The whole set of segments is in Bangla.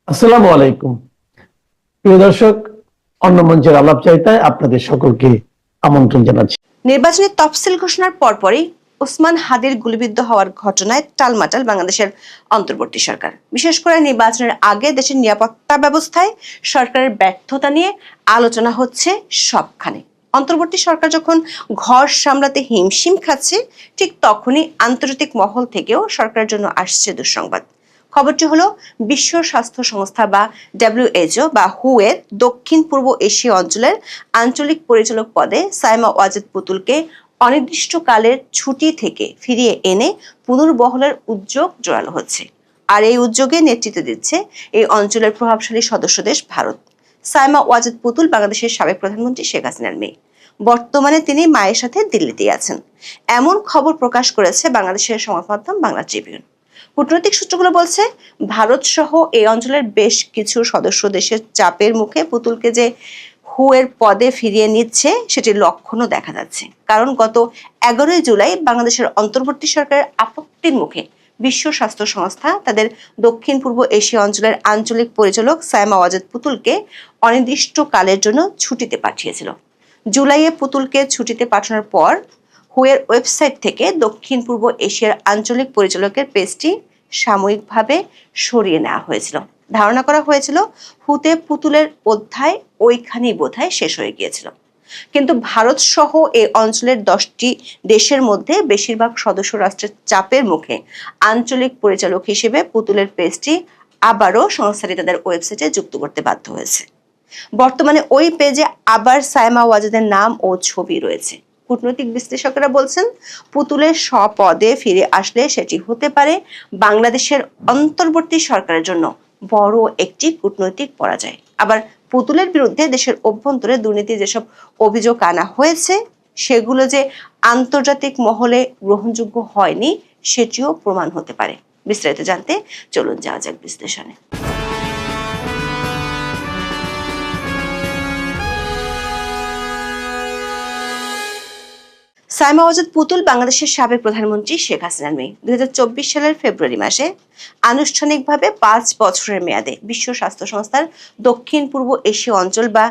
আসসালামু আলাইকুম। প্রিয় দর্শক, অন্য মঞ্চের আলাপচারিতায় আপনাদের সকলকে আমন্ত্রণ জানাচ্ছি। নির্বাচনের তফসিল ঘোষণার পরপরই ওসমান হাদির গুলিবিদ্ধ হওয়ার ঘটনায় টালমাটাল বাংলাদেশের অন্তর্বর্তী সরকার। বিশেষ করে নির্বাচনের আগে দেশের নিরাপত্তা ব্যবস্থায় সরকারের ব্যর্থতা নিয়ে আলোচনা হচ্ছে সবখানে। অন্তর্বর্তী সরকার যখন ঘর সামলাতে হিমশিম খাচ্ছে, ঠিক তখনই আন্তর্জাতিক মহল থেকেও সরকারের জন্য আসছে দুঃসংবাদ। খবরটি হলো বিশ্ব স্বাস্থ্য সংস্থা বা WHO বা হু এর দক্ষিণ পূর্ব এশীয় অঞ্চলের আঞ্চলিক পরিচালক পদে সাইমা ওয়াজেদ পুতুলকে অনির্দিষ্টকালের ছুটি থেকে ফিরিয়ে এনে পুনর্বহলের উদ্যোগ জোরালো হচ্ছে। আর এই উদ্যোগে নেতৃত্ব দিচ্ছে এই অঞ্চলের প্রভাবশালী সদস্য দেশ ভারত। সাইমা ওয়াজেদ পুতুল বাংলাদেশের সাবেক প্রধানমন্ত্রী শেখ হাসিনার মেয়ে। বর্তমানে তিনি মায়ের সাথে দিল্লিতেই আছেন, এমন খবর প্রকাশ করেছে বাংলাদেশের সংবাদ মাধ্যম বাংলা ট্রিবিউন। কূটনৈতিক সূত্রগুলো বলছে, ভারত সহ এই অঞ্চলের বেশ কিছু সদস্য দেশের চাপের মুখে পুতুলকে যে হু এর পদে ফিরিয়ে নিচ্ছে সেটির লক্ষণও দেখা যাচ্ছে। কারণ গত 11 জুলাই বাংলাদেশের অন্তর্বর্তী সরকারের আপত্তির মুখে বিশ্ব স্বাস্থ্য সংস্থা তাদের দক্ষিণ পূর্ব এশিয়া অঞ্চলের আঞ্চলিক পরিচালক সাইমা ওয়াজেদ পুতুলকে অনির্দিষ্টকালের জন্য ছুটিতে পাঠিয়েছিল। জুলাইয়ে পুতুলকে ছুটিতে পাঠানোর পর হুয়ের ওয়েবসাইট থেকে দক্ষিণ পূর্ব এশিয়ার আঞ্চলিক পরিচালকের পেজটি সাময়িকভাবে সরিয়ে নেওয়া হয়েছিল। ধারণা করা হয়েছিল হুতে পুতুলের অধ্যায় ওইখানেই বোধহয় শেষ হয়ে গিয়েছিল। কিন্তু ভারত সহ এই অঞ্চলের 10টি দেশের মধ্যে বেশিরভাগ সদস্য রাষ্ট্রের চাপের মুখে আঞ্চলিক পরিচালক হিসেবে পুতুলের পেজটি আবারও সংস্থাটি তাদের ওয়েবসাইটে যুক্ত করতে বাধ্য হয়েছে। বর্তমানে ওই পেজে আবার সাইমা ওয়াজেদের নাম ও ছবি রয়েছে। কূটনৈতিক বিশ্লেষকেরা বলছেন, পুতুলের স্বপদে ফিরে আসলে সেটি হতে পারে বাংলাদেশের অন্তর্বর্তী সরকারের জন্য বড় একটি কূটনৈতিক পরাজয়। আবার পুতুলের বিরুদ্ধে দেশের অভ্যন্তরে দুর্নীতির যেসব অভিযোগ আনা হয়েছে সেগুলো যে আন্তর্জাতিক মহলে গ্রহণযোগ্য হয়নি সেটিও প্রমাণ হতে পারে। বিস্তারিত জানতে চলুন যাওয়া যাক বিশ্লেষণে। সাইমা ওয়াজেদ পুতুল বাংলাদেশের সাবেক প্রধানমন্ত্রী শেখ হাসিনার মেয়ে। 2024 সালের ফেব্রুয়ারি মাসে আনুষ্ঠানিকভাবে 5 বছরের মেয়াদে বিশ্ব স্বাস্থ্য সংস্থার দক্ষিণ পূর্ব এশীয় অঞ্চল বা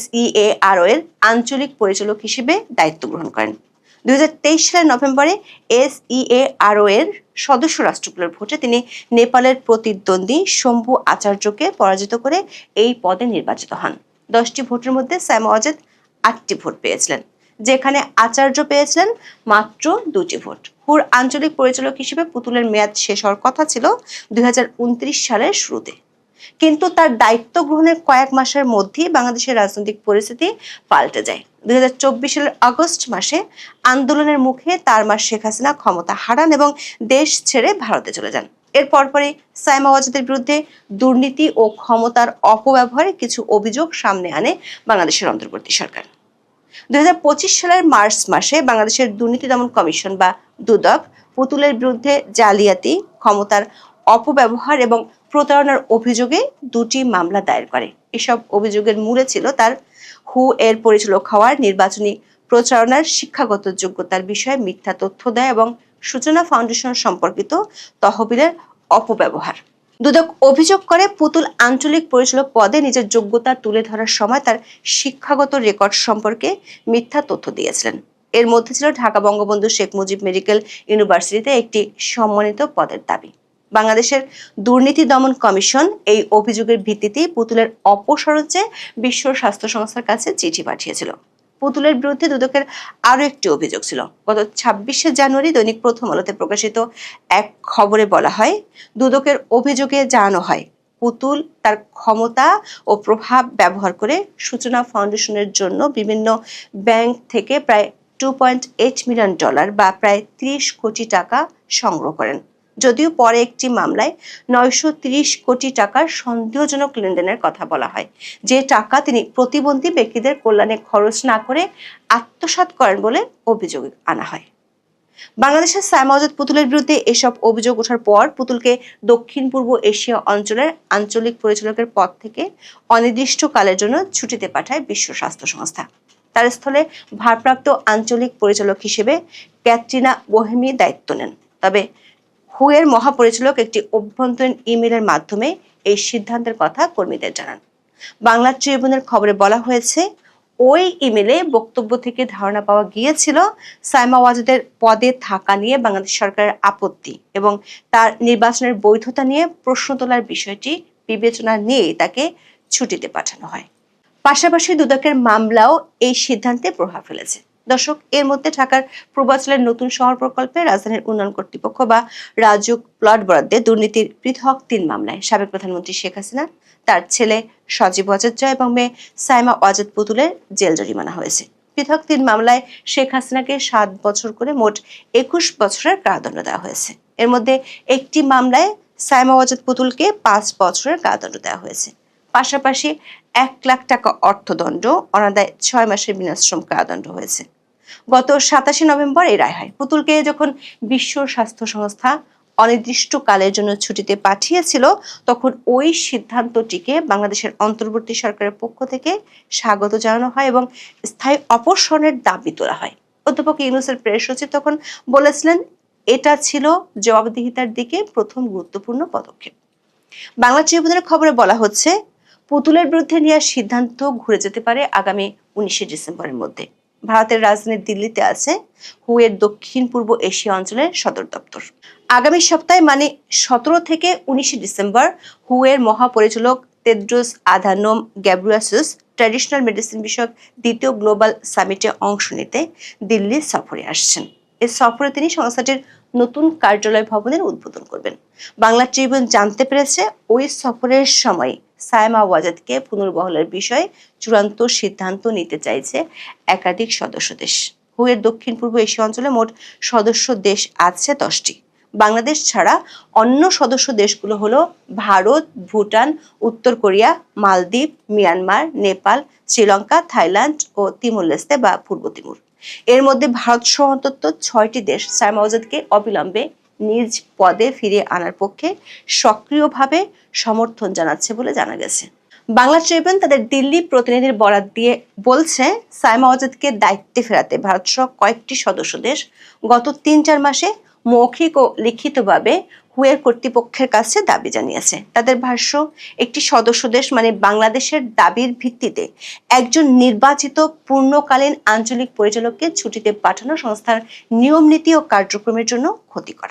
SEARO এর আঞ্চলিক পরিচালক হিসেবে দায়িত্ব গ্রহণ করেন। 2023 সালের নভেম্বরে SEARO এর সদস্য রাষ্ট্রগুলোর ভোটে তিনি নেপালের প্রতিদ্বন্দ্বী শম্ভু আচার্যকে পরাজিত করে এই পদে নির্বাচিত হন। 10টি ভোটের মধ্যে সাইমা ওয়াজেদ 8টি ভোট পেয়েছিলেন, যেখানে আচার্য পেয়েছিলেন মাত্র 2টি ভোট। হুর আঞ্চলিক পরিচালক হিসেবে পুতুলের মেয়াদ শেষ হওয়ার কথা ছিল 2029 সালের শুরুতে। কিন্তু তার দায়িত্ব গ্রহণের কয়েক মাসের মধ্যেই বাংলাদেশের রাজনৈতিক পরিস্থিতি পাল্টে যায়। 2024 সালের আগস্ট মাসে আন্দোলনের মুখে তার মা শেখ হাসিনা ক্ষমতা হারান এবং দেশ ছেড়ে ভারতে চলে যান। এর পরপরই সাইমা ওয়াজেদের বিরুদ্ধে দুর্নীতি ও ক্ষমতার অপব্যবহারে কিছু অভিযোগ সামনে আনে বাংলাদেশের অন্তর্বর্তী সরকার। 2025 সালের মার্চ মাসে বাংলাদেশের দুর্নীতি দমন কমিশন বা দুদক পুতুলের বিরুদ্ধে জালিয়াতি, ক্ষমতার অপব্যবহার এবং প্রতারণার অভিযোগে 2টি মামলা দায়ের করে। এসব অভিযোগের মূলে ছিল তার হু এর পরিচালক হওয়ার, নির্বাচনী প্রচারণার, শিক্ষাগত যোগ্যতার বিষয়ে মিথ্যা তথ্য দেয় এবং সূচনা ফাউন্ডেশন সম্পর্কিত তহবিলের অপব্যবহার। দুদক অভিযোগ করে পুতুল আঞ্চলিক পরিচালক পদে নিজের যোগ্যতা তুলে ধরার সময় তার শিক্ষাগত রেকর্ড সম্পর্কে মিথ্যা তথ্য দিয়েছিলেন। এর মধ্যে ছিল ঢাকা বঙ্গবন্ধু শেখ মুজিব মেডিকেল ইউনিভার্সিটিতে একটি সম্মানিত পদের দাবি। বাংলাদেশের দুর্নীতি দমন কমিশন এই অভিযোগের ভিত্তিতেই পুতুলের অপসারণ চেয়ে বিশ্ব স্বাস্থ্য সংস্থার কাছে চিঠি পাঠিয়েছিল। পুতুলের বিরুদ্ধে দুদকের আরো একটি অভিযোগ ছিল। গত 26শে জানুয়ারি দৈনিক প্রথম আলোতে প্রকাশিত এক খবরে বলা হয়, দুদকের অভিযোগে জানানো হয় পুতুল তার ক্ষমতা ও প্রভাব ব্যবহার করে সূচনা ফাউন্ডেশনের জন্য বিভিন্ন ব্যাংক থেকে প্রায় $2.8 মিলিয়ন বা প্রায় 30 কোটি টাকা সংগ্রহ করেন। যদিও পরে একটি মামলায় 930 কোটি টাকার সন্দেহজনক লেনদেনের কথা বলা হয়, যে টাকা তিনি প্রতিবন্ধী ব্যক্তিদের কল্যাণে খরচ না করে আত্মসাৎ করেন বলে অভিযোগ আনা হয়। বাংলাদেশের সাইমা ওয়াজেদ পুতুলের বিরুদ্ধে এসব অভিযোগ ওঠার পর পুতুলকে দক্ষিণ পূর্ব এশিয়া অঞ্চলের আঞ্চলিক পরিচালকের পদ থেকে অনির্দিষ্টকালের জন্য ছুটিতে পাঠায় বিশ্ব স্বাস্থ্য সংস্থা। তার স্থলে ভারপ্রাপ্ত আঞ্চলিক পরিচালক হিসেবে ক্যাটরিনা বোহেমি দায়িত্ব নেন। তবে হু এর মহাপরিচালক একটি অভ্যন্তরীণ ইমেইলের মাধ্যমে এই সিদ্ধান্তের কথা কর্মীদের জানান। বাংলা ট্রিবিউনের খবরে বলা হয়েছে, ওই ইমেলে বক্তব্য থেকে ধারণা পাওয়া গিয়েছিল সাইমা ওয়াজেদের পদে থাকা নিয়ে বাংলাদেশ সরকারের আপত্তি এবং তার নির্বাচনের বৈধতা নিয়ে প্রশ্ন তোলার বিষয়টি বিবেচনা নিয়েই তাকে ছুটিতে পাঠানো হয়। পাশাপাশি দুদকের মামলাও এই সিদ্ধান্তে প্রভাব ফেলেছে। দর্শক, এর মধ্যে ঢাকার পূর্বাঞ্চলের নতুন শহর প্রকল্পে রাজধানীর উন্নয়ন কর্তৃপক্ষ বা রাজউক প্লট বরাদ্দে দুর্নীতির পৃথক ৩ মামলায় সাবেক প্রধানমন্ত্রী শেখ হাসিনা, তার ছেলে সজীব ওয়াজেদ জয় এবং মেয়ে সাইমা ওয়াজেদ পুতুলের জেল জরিমানা হয়েছে। পৃথক ৩ মামলায় শেখ হাসিনাকে ৭ বছর করে মোট ২১ বছরের কারাদণ্ড দেওয়া হয়েছে। এর মধ্যে একটি মামলায় সাইমা ওয়াজেদ পুতুলকে ৫ বছরের কারাদণ্ড দেওয়া হয়েছে। পাশাপাশি ১ লাখ টাকা অর্থদণ্ড, অনাদায় ৬ মাসের বিনাশ্রম কারাদণ্ড হয়েছে। গত ২৭ নভেম্বর এই রায় হয়। পুতুলকে যখন বিশ্ব স্বাস্থ্য সংস্থা অনির্দিষ্টকালের জন্য ছুটিতে পাঠিয়েছিল, তখন ওই সিদ্ধান্তটিকে বাংলাদেশের অন্তর্বর্তী সরকারের পক্ষ থেকে স্বাগত জানানো হয় এবং স্থায়ী অপসারণের দাবি তোলা হয়। অধ্যাপক ইউনূসের প্রেস সচিব তখন বলেছিলেন, এটা ছিল জবাবদিহিতার দিকে প্রথম গুরুত্বপূর্ণ পদক্ষেপ। বাংলা ট্রিবিউনের খবরে বলা হচ্ছে, পুতুলের বিরুদ্ধে নেওয়ার সিদ্ধান্ত ঘুরে যেতে পারে আগামী ১৯ ডিসেম্বরের মধ্যে। ভারতের রাজধানী দিল্লিতে আছে হুয়ের দক্ষিণ পূর্ব এশিয়া অঞ্চলের সদর দপ্তর। আগামী সপ্তাহে মানে ১৭ থেকে ১৯ ডিসেম্বর হুয়ের মহাপরিচালক Tedros Adhanom Ghebreyesus traditional medicine বিষয়ক দ্বিতীয় গ্লোবাল সামিটে অংশ নিতে দিল্লি সফরে আসছেন। এই সফরে তিনি সংস্থাটির নতুন কার্যালয় ভবনের উদ্বোধন করবেন। বাংলা ট্রিবিউন জানতে পেরেছে, ওই সফরের সময় সাইমা ওয়াজেদকে পুনর্বহালের বিষয়ে চূড়ান্ত সিদ্ধান্ত নিতে চাইছে একাধিক সদস্য দেশ। হুয়ের দক্ষিণ পূর্ব এশিয়া অঞ্চলে মোট সদস্য দেশ আছে 10টি। বাংলাদেশ ছাড়া অন্য সদস্য দেশগুলো হলো ভারত, ভুটান, উত্তর কোরিয়া, মালদ্বীপ, মিয়ানমার, নেপাল, শ্রীলঙ্কা, থাইল্যান্ড ও তিমুর লেস্তে বা পূর্ব তিমুর। এর মধ্যে ভারত সহ অন্তত 6টি দেশ সাইমা ওয়াজেদকে অবিলম্বে নিজ পদে ফিরিয়ে আনার পক্ষে সক্রিয়ভাবে সমর্থন জানাচ্ছে বলে জানা গেছে। বাংলা ট্রিবিউন তাদের দিল্লি প্রতিনিধির বরাত দিয়ে বলছে, সাইমা ওয়াজেদকে দায়িত্বে ফেরাতে ভারত সহ কয়েকটি সদস্য দেশ গত ৩-৪ মাসে মৌখিক ও লিখিতভাবে হুয়ের কর্তৃপক্ষের কাছে দাবি জানিয়েছে। তাদের ভাষ্য, একটি সদস্য দেশ মানে বাংলাদেশের দাবির ভিত্তিতে একজন নির্বাচিত পূর্ণকালীন আঞ্চলিক পরিচালককে ছুটিতে পাঠানো সংস্থার নিয়ম নীতি ও কার্যক্রমের জন্য ক্ষতিকর।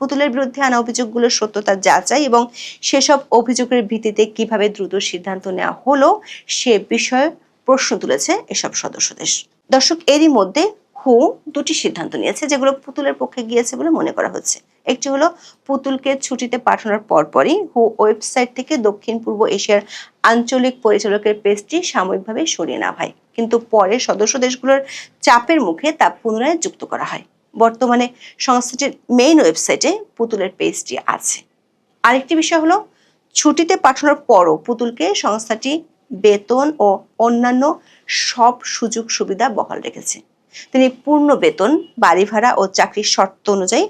পুতুলের বিরুদ্ধে আনা অভিযোগগুলোর সত্যতা যাচাই এবং সেসব অভিযোগের ভিত্তিতে কিভাবে দ্রুত সিদ্ধান্ত নেওয়া হলো সে বিষয়ে প্রশ্ন তুলেছে এসব সদস্য দেশ। দর্শক, এরই মধ্যে হু 2টি সিদ্ধান্ত নিয়েছে যেগুলো পুতুলের পক্ষে গিয়েছে বলে মনে করা হচ্ছে। একটি হলো, পুতুলকে ছুটিতে পাঠানোর পরপরই হু ওয়েবসাইট থেকে দক্ষিণ পূর্ব এশিয়ার আঞ্চলিক পরিচালকের পেজটি সাময়িকভাবে সরিয়ে নেওয়া হয়, কিন্তু পরে সদস্য দেশগুলোর চাপের মুখে তা পুনরায় যুক্ত করা হয়। বর্তমানে সংস্থাটির মেইন ওয়েবসাইটে পুতুলের পেজটি আছে। আরেকটি বিষয় হলো, ছুটিতে পাঠানোর পরও পুতুলকে সংস্থাটি বেতন ও অন্যান্য সব সুযোগ সুবিধা বহাল রেখেছে। তিনি পূর্ণ বেতন, বাড়ি ভাড়া ও চাকরির শর্ত অনুযায়ী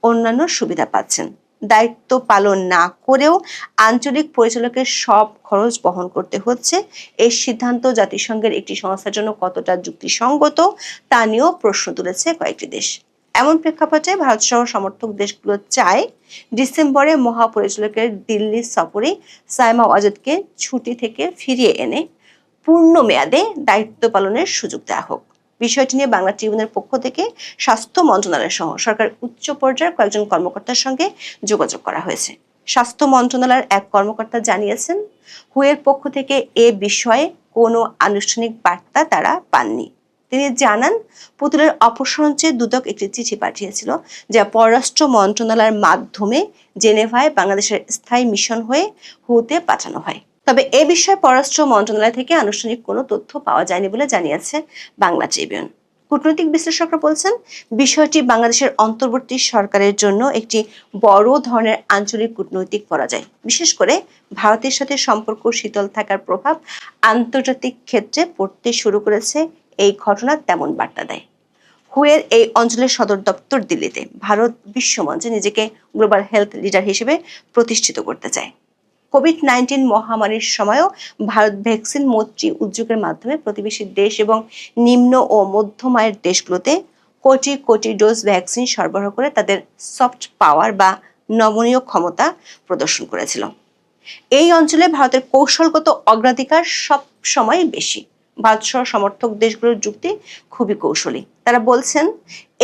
অন্যান্য সুবিধা পাচ্ছেন। দায়িত্ব পালন না করেও আঞ্চলিক পরিচালকের সব খরচ বহন করতে হচ্ছে। এই সিদ্ধান্ত জাতিসংঘের একটি সংস্থার জন্য কতটা যুক্তিসঙ্গত তা নিয়েও প্রশ্ন তুলেছে কয়েকটি দেশ। এমন প্রেক্ষাপটে ভারত সহ সমর্থক দেশগুলো চায় ডিসেম্বরে মহাপরিচালকের দিল্লি সফরে সাইমা ওয়াজেদকে ছুটি থেকে ফিরিয়ে এনে পূর্ণ মেয়াদে দায়িত্ব পালনের সুযোগ দেওয়া হোক। বিষয়টি নিয়ে বাংলা ট্রিবিউনের পক্ষ থেকে স্বাস্থ্য মন্ত্রণালয় সহ সরকারের উচ্চ পর্যায়ের কয়েকজন কর্মকর্তার সঙ্গে যোগাযোগ করা হয়েছে। স্বাস্থ্য মন্ত্রণালয়ের এক কর্মকর্তা জানিয়েছেন, হুয়ের পক্ষ থেকে এ বিষয়ে কোনো আনুষ্ঠানিক বার্তা তারা পাননি। তিনি জানান, পুতুলের অপসারণ চেয়ে দুদক একটি চিঠি পাঠিয়েছিল, যা পররাষ্ট্র মন্ত্রণালয়ের মাধ্যমে জেনেভায় বাংলাদেশের স্থায়ী মিশন হয়ে হুতে পাঠানো হয়। তবে এ বিষয়ে পররাষ্ট্র মন্ত্রণালয় থেকে আনুষ্ঠানিক কোনো তথ্য পাওয়া যায়নি বলে জানিয়েছে বাংলা ট্রিবিউন। কূটনৈতিক বিশ্লেষকরা বলছেন, বিষয়টি বাংলাদেশের অন্তর্বর্তী সরকারের জন্য একটি বড় ধরনের আঞ্চলিক কূটনৈতিক পরাজয়। বিশেষ করে ভারতের সাথে সম্পর্ক শীতল থাকার প্রভাব আন্তর্জাতিক ক্ষেত্রে পড়তে শুরু করেছে। এই ঘটনা তেমন বার্তা দেয়। হুয়ের এই অঞ্চলের সদর দপ্তর দিল্লিতে। ভারত বিশ্বমঞ্চে নিজেকে গ্লোবাল হেলথ লিডার হিসেবে প্রতিষ্ঠিত করতে চায়। কোভিড-19 মহামারীর সময়ও ভারত ভ্যাকসিন মৈত্রী উদ্যোগের মাধ্যমে প্রতিবেশী দেশ এবং নিম্ন ও মধ্যম আয়ের দেশগুলোতে কোটি কোটি ডোজ ভ্যাকসিন সরবরাহ করে তাদের সফট পাওয়ার বা নমনীয় ক্ষমতা প্রদর্শন করেছিল। এই অঞ্চলে ভারতের কৌশলগত অগ্রাধিকার সব সময় বেশি। ভারত সহ সমর্থক দেশগুলোর যুক্তি খুবই কৌশলী। তারা বলছেন,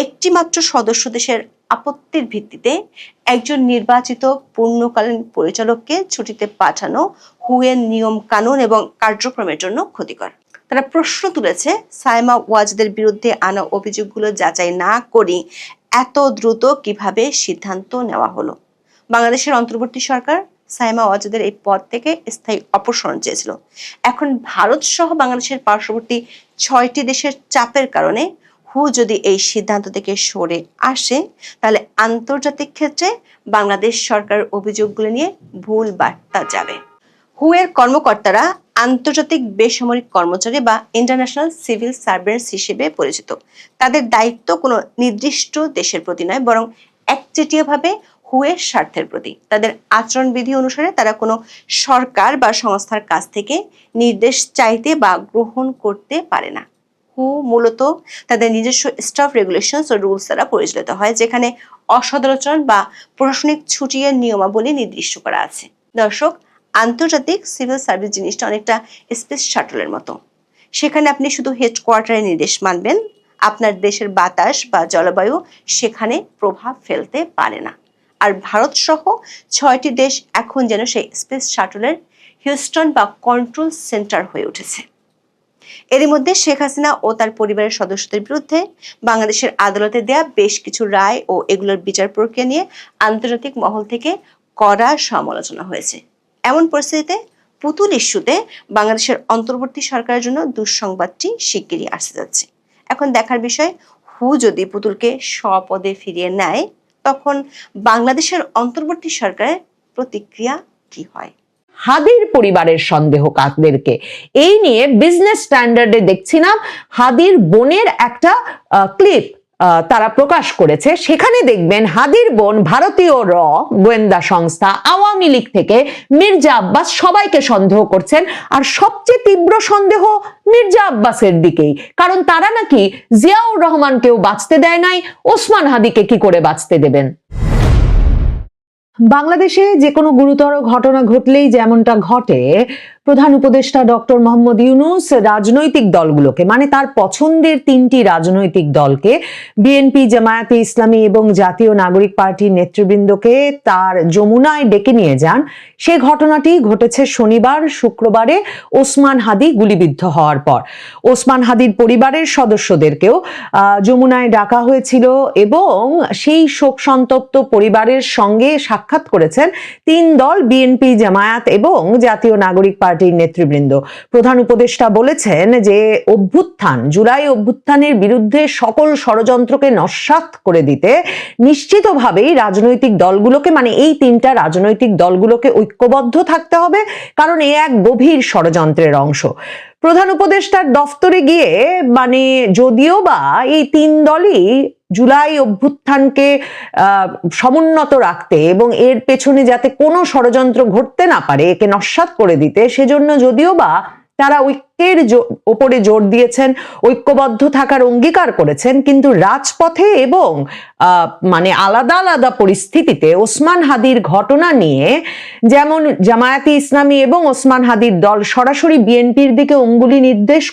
একটি মাত্র সদস্য দেশের আপত্তির ভিত্তিতে একজন নির্বাচিত পূর্ণকালীন পরিচালককে ছুটিতে পাঠানো হুয়ের নিয়ম কানুন এবং কার্যক্রমের জন্য ক্ষতিকর। তারা প্রশ্ন তুলেছে, সাইমা ওয়াজদের বিরুদ্ধে আনা অভিযোগগুলো যাচাই না করে এত দ্রুত কিভাবে সিদ্ধান্ত নেওয়া হলো। বাংলাদেশের অন্তর্বর্তী সরকার সাইমা ওয়াজদের এই পদ থেকে স্থায়ী অপসারণ চেয়েছিল। এখন ভারত সহ বাংলাদেশের পার্শ্ববর্তী 6টি দেশের চাপের কারণে হু যদি এই সিদ্ধান্ত থেকে সরে আসে, তাহলে আন্তর্জাতিক ক্ষেত্রে বাংলাদেশ সরকারের অভিযোগগুলো নিয়ে ভুল বার্তা যাবে। হুয়ের কর্মকর্তারা আন্তর্জাতিক বেসামরিক কর্মচারী বা ইন্টারন্যাশনাল সিভিল সার্ভেন্টস হিসেবে পরিচিত। তাদের দায়িত্ব কোনো নির্দিষ্ট দেশের প্রতি নয়, বরং একচেটিয়াভাবে হুয়ের স্বার্থের প্রতি। তাদের আচরণবিধি অনুসারে তারা কোনো সরকার বা সংস্থার কাছ থেকে নির্দেশ চাইতে বা গ্রহণ করতে পারে না। হু মূলত তাদের নিজস্ব স্টাফ রেগুলেশনস ও রুলস দ্বারা পরিচালিত হয়, যেখানে অসদাচরণ বা প্রশাসনিক ছুটির নিয়মাবলী নির্দিষ্ট করা আছে। দর্শক, আন্তর্জাতিক সিভিল সার্ভিস জিনিসটা অনেকটা স্পেস শাটলের মতো। সেখানে আপনি শুধু হেডকোয়ার্টারে নির্দেশ মানবেন, আপনার দেশের বাতাস বা জলবায়ু সেখানে প্রভাব ফেলতে পারে না। আর ভারত সহ 6টি দেশ এখন যেন সেই স্পেস শাটলের হিউস্টন বা কন্ট্রোল সেন্টার হয়ে উঠেছে। এরই মধ্যে শেখ হাসিনা ও তার পরিবারের সদস্যদের বিরুদ্ধে বাংলাদেশের আদালতে দেয়া বেশ কিছু রায় ও এগুলোর বিচার প্রক্রিয়া নিয়ে আন্তর্জাতিক মহল থেকে কড়া সমালোচনা হয়েছে। এমন পরিস্থিতিতে পুতুল ইস্যুতে বাংলাদেশের অন্তর্বর্তী সরকারের জন্য দুঃসংবাদটি শিগগিরই আসতে যাচ্ছে। এখন দেখার বিষয়, হু যদি পুতুলকে স্বপদে ফিরিয়ে নেয়, তখন বাংলাদেশের অন্তর্বর্তী সরকারের প্রতিক্রিয়া কি হয়। হাদির পরিবারের সন্দেহ কাদেরকে, এই নিয়ে বিজনেস স্ট্যান্ডার্ডে দেখছিলাম হাদির বোনের একটা ক্লিপ তারা প্রকাশ করেছে। সেখানে দেখবেন হাদির বোন ভারতীয় গোয়েন্দা সংস্থা, আওয়ামী লীগ থেকে মির্জা আব্বাস সবাইকে সন্দেহ করছেন। আর সবচেয়ে তীব্র সন্দেহ মির্জা আব্বাসের দিকেই, কারণ তারা নাকি জিয়াউর রহমানকেও বাঁচতে দেয় নাই, ওসমান হাদিকে কি করে বাঁচতে দেবেন। বাংলাদেশে যে কোনো গুরুতর ঘটনা ঘটলেই যেমনটা ঘটে, প্রধান উপদেষ্টা ডক্টর মোহাম্মদ ইউনূস রাজনৈতিক দলগুলোকে, মানে তার পছন্দের 3টি রাজনৈতিক দলকে, বিএনপি, জামায়াতে ইসলামী এবং জাতীয় নাগরিক পার্টির নেতৃবৃন্দকে তার যমুনায় ডেকে নিয়ে যান। সে ঘটনাটি ঘটেছে শনিবার, শুক্রবারে ওসমান হাদি গুলিবিদ্ধ হওয়ার পর। ওসমান হাদির পরিবারের সদস্যদেরকেও যমুনায় ডাকা হয়েছিল এবং সেই শোক সন্তপ্ত পরিবারের সঙ্গে সাক্ষাৎ করেছেন 3 দল, বিএনপি, জামায়াত এবং জাতীয় নাগরিক পার্টির নেতৃবৃন্দ। প্রধান উপদেষ্টা বলেছেন যে অভ্যুত্থান, জুলাই অভ্যুত্থানের বিরুদ্ধে সকল ষড়যন্ত্রকে নস্যাৎ করে দিতে নিশ্চিতভাবেই রাজনৈতিক দলগুলোকে, মানে এই 3টা রাজনৈতিক দলগুলোকে ঐক্যবদ্ধ থাকতে হবে, কারণ এ এক গভীর ষড়যন্ত্রের অংশ। প্রধান উপদেষ্টার দফতরে গিয়ে, মানে যদিও বা এই 3 দলই জুলাই অভ্যুত্থানকে সমুন্নত রাখতে এবং এর পেছনে যাতে কোনো ষড়যন্ত্র ঘটতে না পারে, একে নস্যাৎ করে দিতে, সেজন্য যদিও বা তারা ঐক্যের ওপরে জোর দিয়েছেন, ঐক্যবদ্ধ থাকার অঙ্গীকার করেছেন, কিন্তু রাজপথে এবং মানে আলাদা আলাদা পরিস্থিতিতে ওসমান হাদির ঘটনা নিয়ে যেমন জামায়াতে ইসলামী এবং ওসমান হাদির দল সরাসরি বিএনপির দিকে অঙ্গুলি নির্দেশ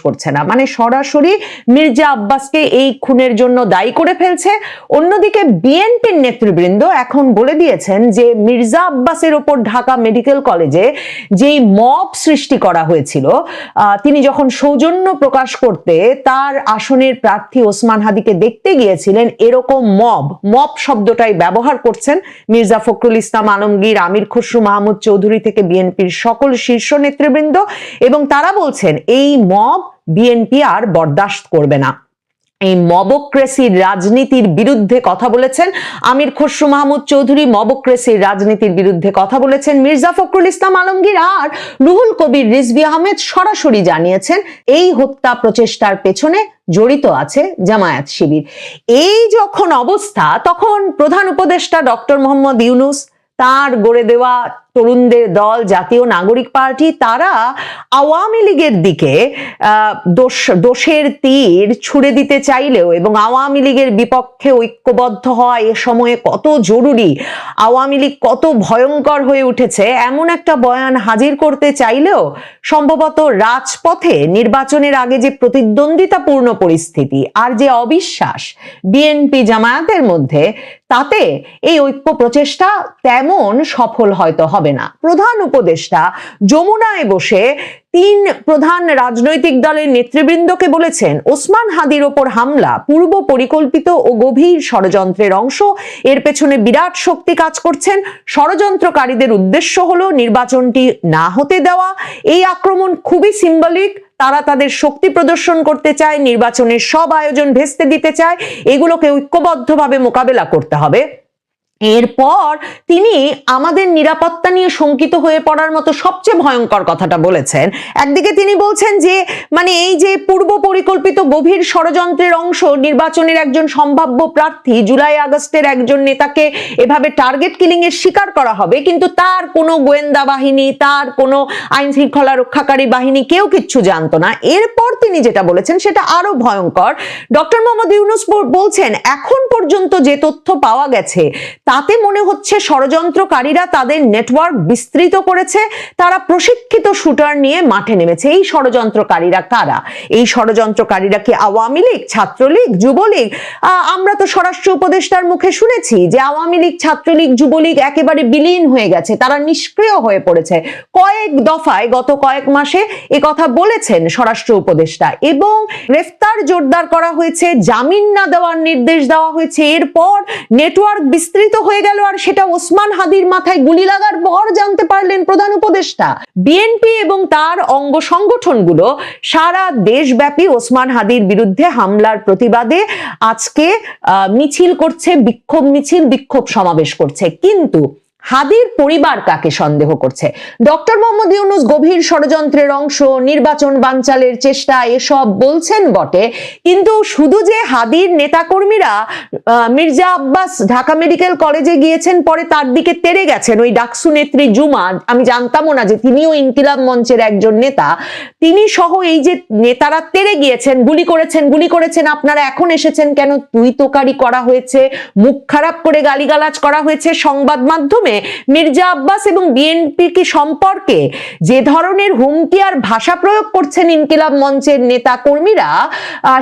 করছে না, মানে সরাসরি মির্জা আব্বাসকে এই খুনের জন্য দায়ী করে ফেলছে। অন্যদিকে বিএনপির নেতৃবৃন্দ এখন বলে দিয়েছেন যে মির্জা আব্বাসের ওপর ঢাকা মেডিকেল কলেজে যেই মব সৃষ্টি করা হয়েছিল, তিনি যখন সৌজন্য প্রকাশ করতে তার আসনের প্রার্থী ওসমান হাদিকে দেখতে গিয়েছিলেন, এরকম মব শব্দটাই ব্যবহার করছেন মির্জা ফখরুল ইসলাম আলমগীর, আমির খসরু মাহমুদ চৌধুরী থেকে বিএনপির সকল শীর্ষ নেতৃবৃন্দ, এবং তারা বলছেন এই মব বিএনপি আর বরদাস্ত করবে না। এই মবক্রেসির রাজনীতির বিরুদ্ধে কথা বলেছেন আমির খসরু মাহমুদ চৌধুরী, মবক্রেসির রাজনীতির বিরুদ্ধে কথা বলেছেন মির্জা ফখরুল ইসলাম আলমগীর, আর রুহুল কবির রিজভী আহমেদ সরাসরি জানিয়েছেন এই হত্যা প্রচেষ্টার পেছনে জড়িত আছে জামায়াত শিবির। এই যখন অবস্থা, তখন প্রধান উপদেষ্টা ডক্টর মোহাম্মদ ইউনূস তার গড়ে দেওয়া তরুণদের দল জাতীয় নাগরিক পার্টি তারা আওয়ামী লীগের দিকে দোষের তীর ছুড়ে দিতে চাইলেও এবং আওয়ামী লীগের বিপক্ষে ঐক্যবদ্ধ হওয়া এ সময়ে কত জরুরি, আওয়ামী লীগ কত ভয়ঙ্কর হয়ে উঠেছে এমন একটা বয়ান হাজির করতে চাইলেও সম্ভবত রাজপথে নির্বাচনের আগে যে প্রতিদ্বন্দ্বিতাপূর্ণ পরিস্থিতি আর যে অবিশ্বাস বিএনপি জামায়াতের মধ্যে, তাতে এই ঐক্য প্রচেষ্টা তেমন সফল হয়তো হবে না। প্রধান উপদেষ্টা যমুনায় বসে 3 প্রধান রাজনৈতিক দলের নেতৃবৃন্দকে বলেছেন ওসমান হাদির ওপর হামলা পূর্ব পরিকল্পিত ও গভীর ষড়যন্ত্রের অংশ, এর পেছনে বিরাট শক্তি কাজ করছেন, ষড়যন্ত্রকারীদের উদ্দেশ্য হলো নির্বাচনটি না হতে দেওয়া, এই আক্রমণ খুবই সিম্বলিক, তারা তাদের শক্তি প্রদর্শন করতে চায়, নির্বাচনের সব আয়োজন ভেস্তে দিতে চায়, এগুলোকে ঐক্যবদ্ধভাবে মোকাবেলা করতে হবে। এরপর তিনি আমাদের নিরাপত্তা নিয়ে শঙ্কিত হয়ে পড়ার মতো সবচেয়ে ভয়ঙ্কর কথাটা বলেছেন। একদিকে তিনি বলছেন যে মানে এই যে পূর্ব পরিকল্পিত গভীর ষড়যন্ত্রের অংশ, নির্বাচনের একজন সম্ভাব্য প্রার্থী জুলাই আগস্টের একজন নেতাকে এভাবে টার্গেট কিলিং এর শিকার করা হবে, কিন্তু তার কোনো গোয়েন্দা বাহিনী, তার কোনো আইন শৃঙ্খলা রক্ষাকারী বাহিনী কেউ কিচ্ছু জানতো না। এরপর তিনি যেটা বলেছেন সেটা আরো ভয়ঙ্কর। ডক্টর মোহাম্মদ ইউনূস বলছেন এখন পর্যন্ত যে তথ্য পাওয়া গেছে তাতে মনে হচ্ছে ষড়যন্ত্রকারীরা তাদের নেটওয়ার্ক বিস্তৃত করেছে, তারা প্রশিক্ষিত শুটার নিয়ে মাঠে নেমেছে। এই ষড়যন্ত্রকারীরা কারা? এই ষড়যন্ত্রকারীরা কি আওয়ামী লীগ, ছাত্রলীগ, যুবলীগ? আমরা তো স্বরাষ্ট্র উপদেষ্টার মুখে শুনেছি যে আওয়ামী লীগ, ছাত্রলীগ, যুবলীগ একেবারে বিলীন হয়ে গেছে, তারা নিষ্ক্রিয় হয়ে পড়েছে। কয়েক দফায় গত কয়েক মাসে এ কথা বলেছেন স্বরাষ্ট্র উপদেষ্টা এবং গ্রেফতার জোরদার করা হয়েছে, জামিন না দেওয়ার নির্দেশ দেওয়া হয়েছে। এরপর নেটওয়ার্ক বিস্তৃত হয়ে গেল আর সেটা ওসমান হাদির মাথায় গুলি লাগার পর জানতে পারলেন প্রধান উপদেষ্টা। বিএনপি এবং তার অঙ্গ সংগঠনগুলো সারা দেশব্যাপী ওসমান হাদির বিরুদ্ধে হামলার প্রতিবাদে আজকে মিছিল করছে, বিক্ষোভ মিছিল, বিক্ষোভ সমাবেশ করছে। কিন্তু হাদির পরিবার কাকে সন্দেহ করছে? ডক্টর মোহাম্মদ ইউনূস গভীর ষড়যন্ত্রের অংশ, নির্বাচন বানচালের চেষ্টা এসব বলছেন বটে, কিন্তু শুধু যে হাদির নেতাকর্মীরা মির্জা আব্বাস ঢাকা মেডিকেল কলেজে গিয়েছেন পরে তার দিকে তেড়ে গেছেন, ওই ডাকসু নেত্রী জুমা, আমি জানতামও না যে তিনিও ইনকিলাব মঞ্চের একজন নেতা, তিনি সহ এই যে নেতারা তেড়ে গিয়েছেন, গুলি করেছেন, আপনারা এখন এসেছেন কেন? তুই তোকারি করা হয়েছে, মুখ খারাপ করে গালিগালাজ করা হয়েছে সংবাদ মাধ্যমে। মির্জা আব্বাস এবং বিএনপি কি সম্পর্কে যে ধরনের হুমকি আর ভাষা প্রয়োগ করছেন ইনকিলাব মঞ্চের নেতা কর্মীরা,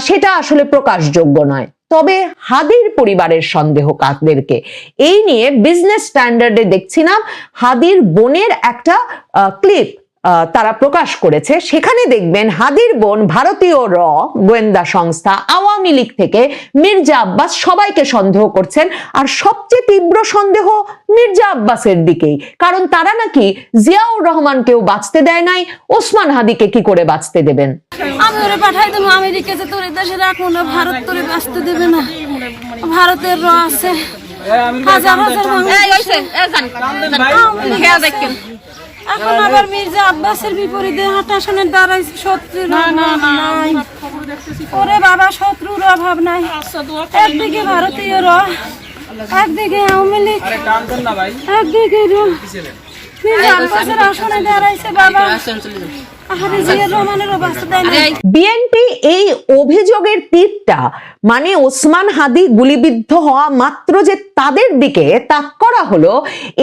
সেটা আসলে প্রকাশযোগ্য নয়। তবে হাদির পরিবারের সন্দেহ কাদেরকে? এই নিয়ে বিজনেস স্ট্যান্ডার্ডে দেখছিলাম হাদির বোনের একটা ক্লিপ তারা প্রকাশ করেছে। সেখানে দেখবেন হাদির বোন ভারতীয় গোয়েন্দা সংস্থা, আওয়ামী লীগ থেকে মির্জা আব্বাস সবাইকে সন্দেহ করছেন, আর সবচেয়ে তীব্র সন্দেহ মির্জা আব্বাসের দিকেই, কারণ তারা নাকি জিয়াউর রহমানকেও বাঁচতে দেয় নাই, ওসমান হাদিকে কি করে বাঁচতে দেবেন? আমি ওরে পাঠাই দেবো আমেরিকাতে, তোর দেশে রাখবো না, ভারত তোরে বাঁচতে দেবে না, ভারতের আছে হাজার হাজার। এখন আবার মির্জা আব্বাসের বিপরীতে হাঁটাশনের দ্বারাই শত্রুর নাই। ওরে বাবা, শত্রুর অভাব নাই। একদিকে ভারতীয় একদিকে আওয়ামী লীগ, একদিকে মির্জা আব্বাসের আসনে দাঁড়াইছে বাবা। বিএনপি এই অভিযোগের তীরটা মানে ওসমান হাদি গুলিবিদ্ধ হওয়া মাত্র যে তাদের দিকে তাক করা হলো,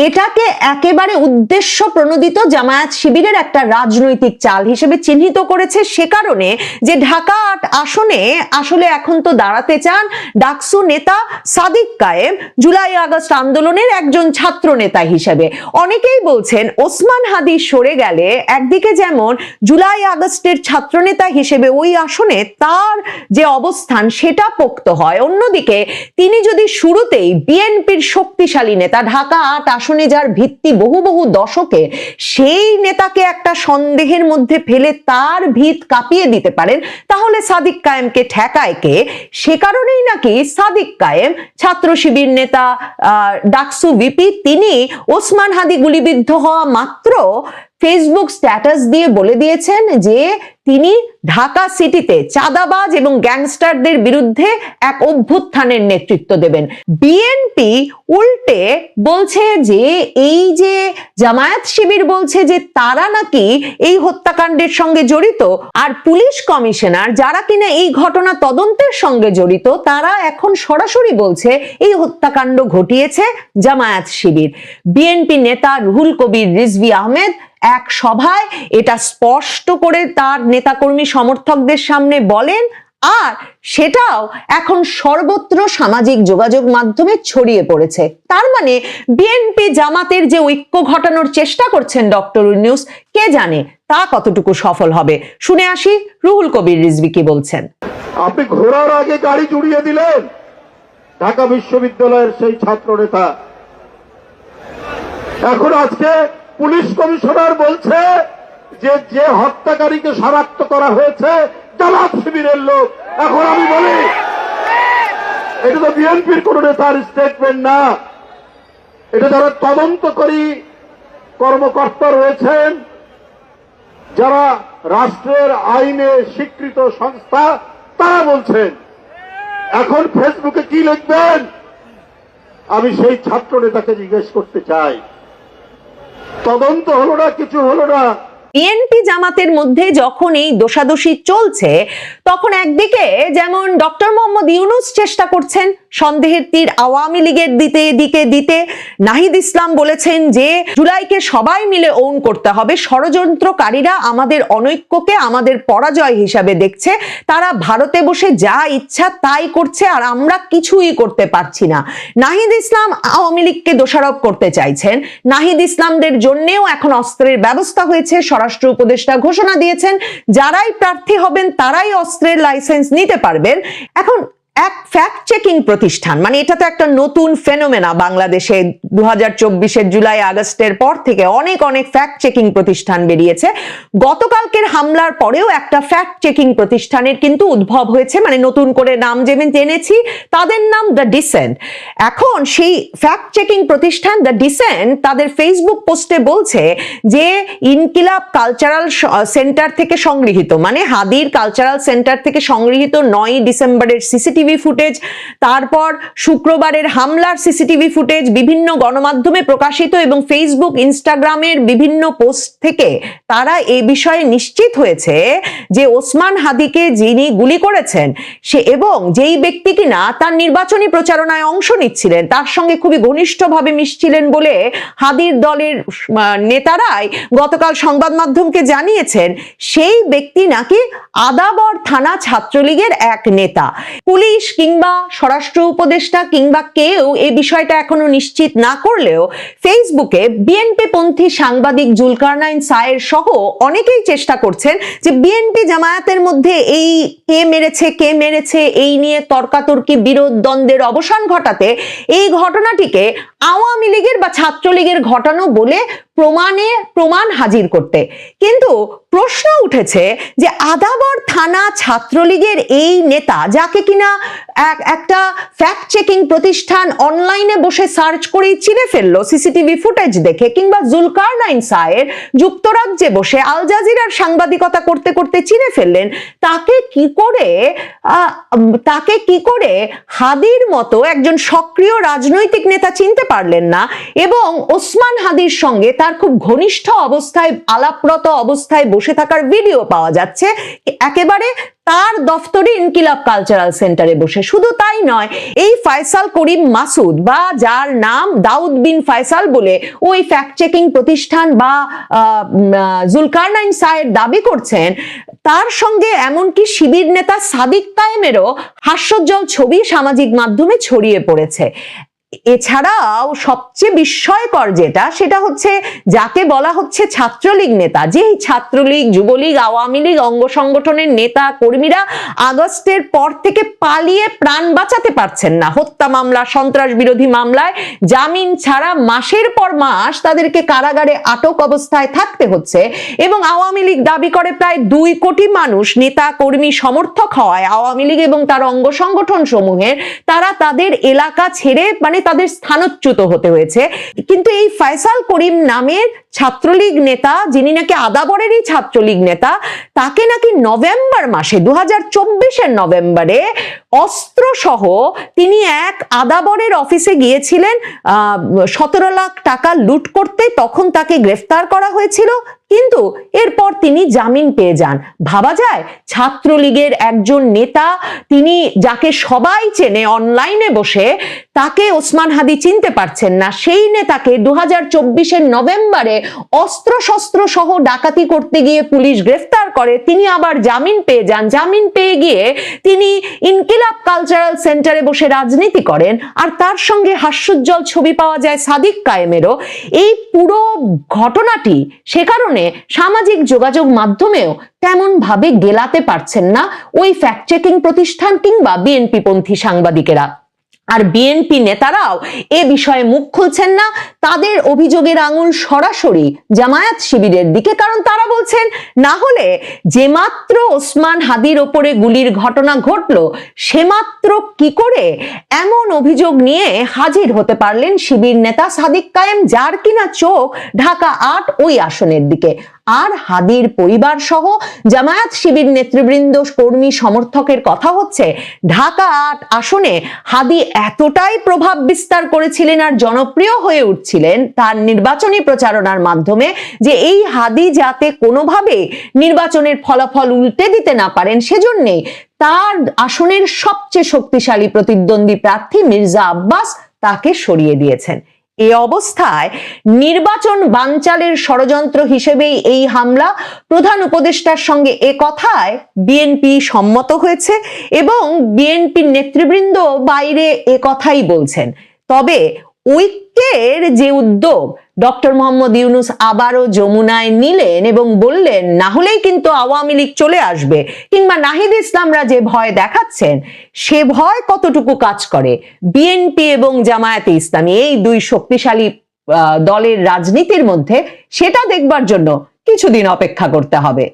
এটাকে একেবারে উদ্দেশ্য প্রণোদিত জামায়াত শিবিরের একটা রাজনৈতিক চাল হিসেবে চিহ্নিত করেছে। সে কারণে যে ঢাকা ৮ আসনে আসলে এখন তো দাঁড়াতে চান ডাকসু নেতা সাদিক কায়েম, জুলাই আগস্ট আন্দোলনের একজন ছাত্র নেতা হিসেবে। অনেকেই বলছেন ওসমান হাদি সরে গেলে একদিকে যেমন জুলাই আগস্টের ছাত্রনেতা হিসেবে ওই আসনে তার যে অবস্থান সেটা পোক্ত হয়, অন্যদিকে তিনি যদি শুরুতেই বিএনপির শক্তিশালী নেতা, ঢাকা ৮ আসনে যার ভিত্তি বহু বহু দশকে, সেই নেতাকে একটা সন্দেহের মধ্যে ফেলে তার ভিত কাঁপিয়ে দিতে পারেন, তাহলে সাদিক কায়েমকে ঠেকায় কে? সে কারণেই নাকি সাদিক কায়েম ছাত্র শিবির নেতা, ডাকসু ভিপি, তিনি ওসমান হাদি গুলিবিদ্ধ হওয়া মাত্র ফেসবুক স্ট্যাটাস দিয়ে বলে দিয়েছেন যে তিনি ঢাকা সিটিতে চাঁদাবাজ এবং গ্যাংস্টারদের বিরুদ্ধে এক অভ্যুত্থানের নেতৃত্ব দেবেন। বিএনপি উল্টে বলছে যে এই যে জামায়াত শিবির বলছে যে তারা নাকি এই হত্যাকাণ্ডের সঙ্গে জড়িত, আর পুলিশ কমিশনার যারা কিনা এই ঘটনা তদন্তের সঙ্গে জড়িত তারা এখন সরাসরি বলছে এই হত্যাকাণ্ড ঘটিয়েছে জামায়াত শিবির। বিএনপি নেতা রুহুল কবির রিজভী আহমেদ এক সভায় এটা স্পষ্ট করে তার নেতাকর্মী সমর্থকদের সামনে বলেন, আর সেটাও এখন সর্বত্র সামাজিক যোগাযোগ মাধ্যমে ছড়িয়ে পড়েছে। তার মানে বিএনপি জামাতের যে ঐক্য ঘটানোর চেষ্টা করছেন ডক্টর ইউনূস, কে জানে তা কতটুকু সফল হবে। শুনে আসি রুহুল কবির রিজভী কি বলছেন। আপনি ঘোরার আগে গাড়ি জুড়িয়ে দিলেন ঢাকা বিশ্ববিদ্যালয়ের সেই ছাত্র নেতা। এখন আজকে পুলিশ কমিশনার বলছে যে যে হত্যাকারীকে শনাক্ত করা হয়েছে জামাত শিবিরের লোক। এখন আমি বলি এটা তো বিএনপির কোন নেতার স্টেটমেন্ট না, এটা যারা তদন্তকারী কর্মকর্তা রয়েছেন, যারা রাষ্ট্রের আইনে স্বীকৃত সংস্থা, তারা বলছেন। এখন ফেসবুকে কি লিখবেন আমি সেই ছাত্র নেতাকে জিজ্ঞেস করতে চাই। তদন্ত হলো না, কিছু হলো না। বিএনপি জামাতের মধ্যে যখন এই দোষাদোষী চলছে তখন একদিকে যেমন ডক্টর মোহাম্মদ ইউনূস চেষ্টা করছেন সন্দেহের তীর আওয়ামী লীগের দিতে, নাহিদ ইসলাম বলেছেন যে জুলাইকে সবাই মিলে ওন করতে হবে, ষড়যন্ত্রকারীরা আমাদের অনৈক্যকে আমাদের পরাজয় হিসাবে দেখছে, তারা ভারতে বসে যা ইচ্ছা তাই করছে আর আমরা কিছুই করতে পারছি না। নাহিদ ইসলাম আওয়ামী লীগকে দোষারোপ করতে চাইছেন। নাহিদ ইসলামদের জন্যেও এখন অস্ত্রের ব্যবস্থা হয়েছে, স্বরাষ্ট্র উপদেষ্টা ঘোষণা দিয়েছেন যারাই প্রার্থী হবেন তারাই অস্ত্রের লাইসেন্স নিতে পারবেন। এখন এক ফ্যাক্ট চেকিং প্রতিষ্ঠান, মানে এটা তো একটা নতুন ফেনোমেনা বাংলাদেশে 2024-এর জুলাই আগস্টের পর থেকে অনেক ফ্যাক্ট চেকিং প্রতিষ্ঠান বেরিয়েছে। গতকালকের হামলার পরেও একটা ফ্যাক্ট চেকিং প্রতিষ্ঠানের কিন্তু উদ্ভব হয়েছে, মানে নতুন করে নাম জেনেছি, তাদের নাম দ্য ডিসেন্ট। এখন সেই ফ্যাক্ট চেকিং প্রতিষ্ঠান দ্য ডিসেন্ট তাদের ফেসবুক পোস্টে বলছে যে ইনকিলাব কালচারাল সেন্টার থেকে সংগৃহীত, মানে হাদির কালচারাল সেন্টার থেকে সংগৃহীত 9 ডিসেম্বরের সিসিটিভি ফুটেজ, তারপর শুক্রবারের হামলার সিসিটিভি ফুটেজ, বিভিন্ন গণমাধ্যমে প্রকাশিত এবং ফেসবুক ইনস্টাগ্রামের বিভিন্ন পোস্ট থেকে তারা এই বিষয়ে নিশ্চিত হয়েছে যে ওসমান হাদিকে যিনি গুলি করেছেন সে এবং যেই ব্যক্তি কিনা তার নির্বাচনী প্রচারণায় অংশ নিচ্ছিলেন তার সঙ্গে খুবই ঘনিষ্ঠভাবে মিশছিলেন বলে হাদির দলের নেতারাই গতকাল সংবাদ মাধ্যমকে জানিয়েছেন সেই ব্যক্তি নাকি আদাবর থানা ছাত্রলীগের এক নেতা। পুলিশ কিংবা স্বরাষ্ট্র উপদেষ্টা কিংবা কেউ এই বিষয়টা এখনো নিশ্চিত না করলেও ফেসবুকে বিএনপি পন্থী সাংবাদিক জুলকারনাইন সায়ের সহ অনেকেই চেষ্টা করছেন যে বিএনপি জামায়াতের মধ্যে এই কে মেরেছে এই নিয়ে তর্কাতর্কি বিরোধ দ্বন্দ্বের অবসান ঘটাতে এই ঘটনাটিকে আওয়ামী লীগের বা ছাত্রলীগের ঘটানো বলে প্রমাণ হাজির করতে। কিন্তু প্রশ্ন উঠেছে যে আদাবর থানা ছাত্রলীগের এই নেতা যাকে কিনা একটা ফ্যাক্ট চেকিং প্রতিষ্ঠান অনলাইনে বসে সার্চ করেই চিনে ফেললো সিসিটিভি ফুটেজ দেখে, কিংবা জুলকারনাইন সায়ের যুক্তরাজ্যে বসে আল জাজিরার সাংবাদিকতা করতে করতে চিনে ফেললেন, তাকে কি করে হাদির মতো একজন সক্রিয় রাজনৈতিক নেতা চিনতে পারলেন না এবং ওসমান হাদির সঙ্গে তার খুব ঘনিষ্ঠ অবস্থায় আলাপরত অবস্থায় বসে থাকার ভিডিও পাওয়া যাচ্ছে একেবারে তার দফতরে ইনকিলাব কালচারাল সেন্টারে বসে। শুধু তাই নয়, এই ফয়সাল করিম মাসুদ বা যার নাম দাউদ বিন ফয়সাল বলে ওই ফ্যাক্ট চেকিং প্রতিষ্ঠান বা জুলকারনাইন সায়ের দাবি করছেন, তার সঙ্গে এমনকি শিবির নেতা সাদিক কায়েমেরও হাস্যোজ্জ্বল ছবি সামাজিক মাধ্যমে ছড়িয়ে পড়েছে। এছাড়াও সবচেয়ে বিস্ময়কর সেটা হচ্ছে যাকে বলা হচ্ছে ছাত্রলীগ নেতা, যে ছাত্রলীগ, যুবলীগ, আওয়ামী লীগ অঙ্গ সংগঠনের নেতা কর্মীরা আগস্টের পর থেকে পালিয়ে প্রাণ বাঁচাতে পারছেন না। হত্যা মামলা, সন্ত্রাস বিরোধী মামলায় জামিন ছাড়া মাসের পর মাস তাদেরকে কারাগারে আটক অবস্থায় থাকতে হচ্ছে এবং আওয়ামী লীগ দাবি করে প্রায় 2 কোটি মানুষ নেতা কর্মী সমর্থক হওয়ায় আওয়ামী লীগ এবং তার অঙ্গ সংগঠন সমূহের তারা তাদের এলাকা ছেড়ে তাদের স্থানচ্যুত হতে হয়েছে। কিন্তু এই ফয়সাল করিম নামের ছাত্রলীগ নেতা, যিনি নাকি আদাবরেরই ছাত্রলীগ নেতা, তাকে নাকি নভেম্বর মাসে 2024-এর নভেম্বরে অস্ত্র সহ তিনি এক আদাবরের অফিসে গিয়েছিলেন 17 লাখ টাকা লুট করতে, তখন তাকে গ্রেফতার করা হয়েছিল, কিন্তু এরপর তিনি জামিন পেয়ে যান। ভাবা যায় ছাত্রলীগের একজন নেতা, তিনি যাকে সবাই চেনে অনলাইনে বসে, তাকে ওসমান হাদি চিনতে পারছেন না, সেই নেতাকে 2024-এর নভেম্বরে অস্ত্র শস্ত্র সহ ডাকাতি করতে গিয়ে পুলিশ গ্রেফতার করে, তিনি আবার জামিন পেয়ে যান। জামিন পেয়ে গিয়ে তিনি ইনকিলাব কালচারাল সেন্টারে বসে রাজনীতি করেন, আর তার সঙ্গে হাস্যোজ্জ্বল ছবি পাওয়া যায় সাদিক কায়েমেরও। এই পুরো ঘটনাটি সে কারণে সামাজিক যোগাযোগ মাধ্যমেও তেমন ভাবে গেলাতে পারছেন না ওই ফ্যাক্ট চেকিং প্রতিষ্ঠান কিংবা বিএনপি পন্থী সাংবাদিকেরা। আর বিএনপি নেতারাও এ বিষয়ে মুখ খুলছেন না, তাদের অভিযোগের আঙুল সরাসরি জামায়াত শিবিরের দিকে, কারণ তারা বলছেন না হলে যে মাত্র ওসমান হাদির ওপরে গুলির ঘটনা ঘটলো সে মাত্র কি করে এমন অভিযোগ নিয়ে হাজির হতে পারলেন শিবির নেতা সাদিক কায়েম, যার কিনা চোখ ঢাকা 8 ওই আসনের দিকে। আর হাদির পরিবার সহ জামায়াত শিবির নেতৃবৃন্দ, কর্মী, সমর্থকের কথা হচ্ছে ঢাকা 8 আসনে হাদি এতটাই প্রভাব বিস্তার করেছিলেন আর জনপ্রিয় হয়ে উঠছিলেন তার নির্বাচনী প্রচারণার মাধ্যমে, যে এই হাদি যাতে কোনোভাবে নির্বাচনের ফলাফল উল্টে দিতে না পারেন, সেজন্যই তার আসনের সবচেয়ে শক্তিশালী প্রতিদ্বন্দ্বী প্রার্থী মির্জা আব্বাস তাকে সরিয়ে দিয়েছেন। এই অবস্থায় নির্বাচন বানচালের ষড়যন্ত্র হিসেবেই এই হামলা। প্রধান উপদেষ্টার সঙ্গে এ কথায় বিএনপি সম্মত হয়েছে এবং বিএনপির নেতৃবৃন্দ বাইরে এ কথাই বলছেন। তবে ঐক্যের যে উদ্যোগ ডক্টর মোহাম্মদ ইউনূস আবারও যমুনায় নিলেন এবং বললেন না হলেই কিন্তু আওয়ামী লীগ চলে আসবে, কিংবা নাহিদ ইসলামরা যে ভয় দেখাচ্ছেন সে ভয় কতটুকু কাজ করে বিএনপি এবং জামায়াতে ইসলামী এই দুই শক্তিশালী দলের রাজনীতির মধ্যে, সেটা দেখবার জন্য কিছুদিন অপেক্ষা করতে হবে।